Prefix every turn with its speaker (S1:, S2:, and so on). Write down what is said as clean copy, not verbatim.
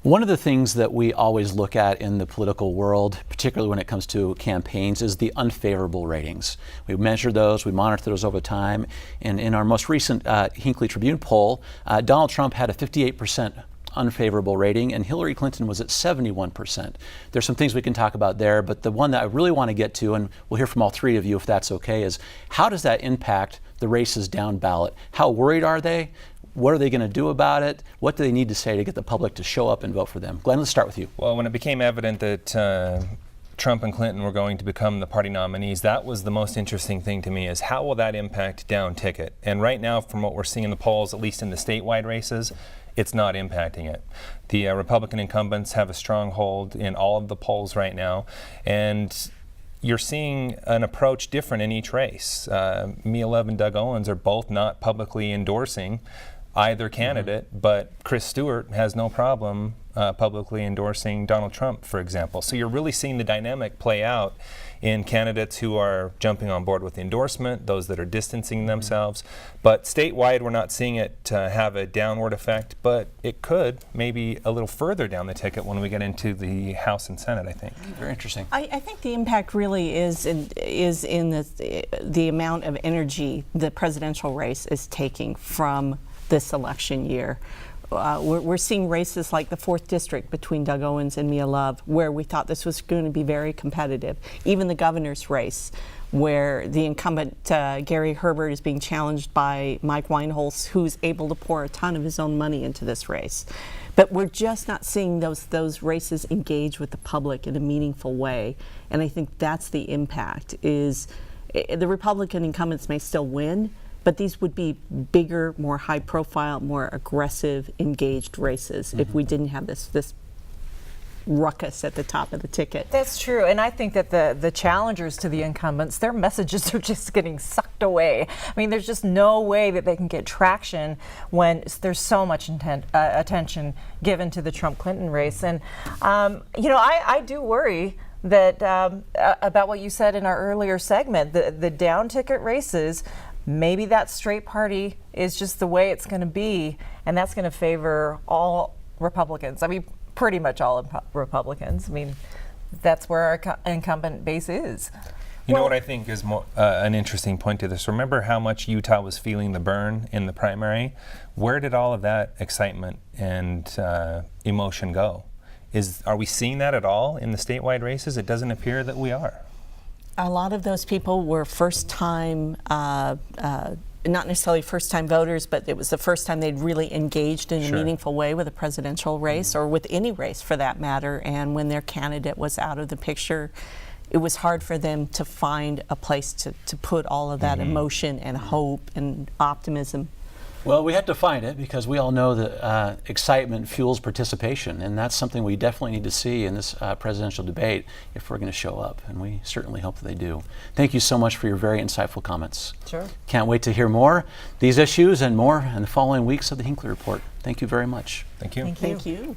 S1: One of the things that we always look at in the political world, particularly when it comes to campaigns, is the unfavorable ratings. We measure those, we monitor those over time, and in our most recent Hinckley Tribune poll, Donald Trump had a 58% unfavorable rating, and Hillary Clinton was at 71%. There's some things we can talk about there, but the one that I really want to get to, and we'll hear from all three of you if that's okay, is how does that impact the races down ballot? How worried are they? What are they going to do about it? What do they need to say to get the public to show up and vote for them? Glenn, let's start with you.
S2: Well, when it became evident that Trump and Clinton were going to become the party nominees, that was the most interesting thing to me, is how will that impact down ticket? And right now, from what we're seeing in the polls, at least in the statewide races, it's not impacting it. The Republican incumbents have a strong hold in all of the polls right now, and you're seeing an approach different in each race. Mia Love and Doug Owens are both not publicly endorsing either candidate, but Chris Stewart has no problem publicly endorsing Donald Trump, for example. So you're really seeing the dynamic play out in candidates who are jumping on board with the endorsement, those that are distancing themselves. But statewide, we're not seeing it have a downward effect, but it could maybe a little further down the ticket when we get into the House and Senate, I think.
S1: Very interesting.
S3: I think the impact really is in the amount of energy the presidential race is taking from this election year. We're seeing races like the 4th District between Doug Owens and Mia Love, where we thought this was going to be very competitive. Even the governor's race, where the incumbent Gary Herbert is being challenged by Mike Wineholz, who's able to pour a ton of his own money into this race. But we're just not seeing those races engage with the public in a meaningful way. And I think that's the impact, is the Republican incumbents may still win, but these would be bigger, more high profile, more aggressive, engaged races if we didn't have this ruckus at the top of the ticket.
S4: That's true, and I think that the challengers to the incumbents, their messages are just getting sucked away. I mean, there's just no way that they can get traction when there's so much attention given to the Trump-Clinton race. And, I do worry that about what you said in our earlier segment, the down ticket races, maybe that straight party is just the way it's going to be, and that's going to favor all Republicans. I mean, pretty much all Republicans. I mean, that's where our incumbent base is.
S2: You know what I think is an interesting point to this? Remember how much Utah was feeling the burn in the primary? Where did all of that excitement and emotion go? Are we seeing that at all in the statewide races? It doesn't appear that we are.
S3: A lot of those people were first-time, not necessarily first-time voters, but it was the first time they'd really engaged in a meaningful way with a presidential race, or with any race for that matter. And when their candidate was out of the picture, it was hard for them to find a place to put all of that emotion and hope and optimism.
S1: Well, we had to find it because we all know that excitement fuels participation, and that's something we definitely need to see in this presidential debate if we're going to show up, and we certainly hope that they do. Thank you so much for your very insightful comments.
S4: Sure.
S1: Can't wait to hear more these issues and more in the following weeks of the Hinckley Report. Thank you very much.
S2: Thank you.
S3: Thank you.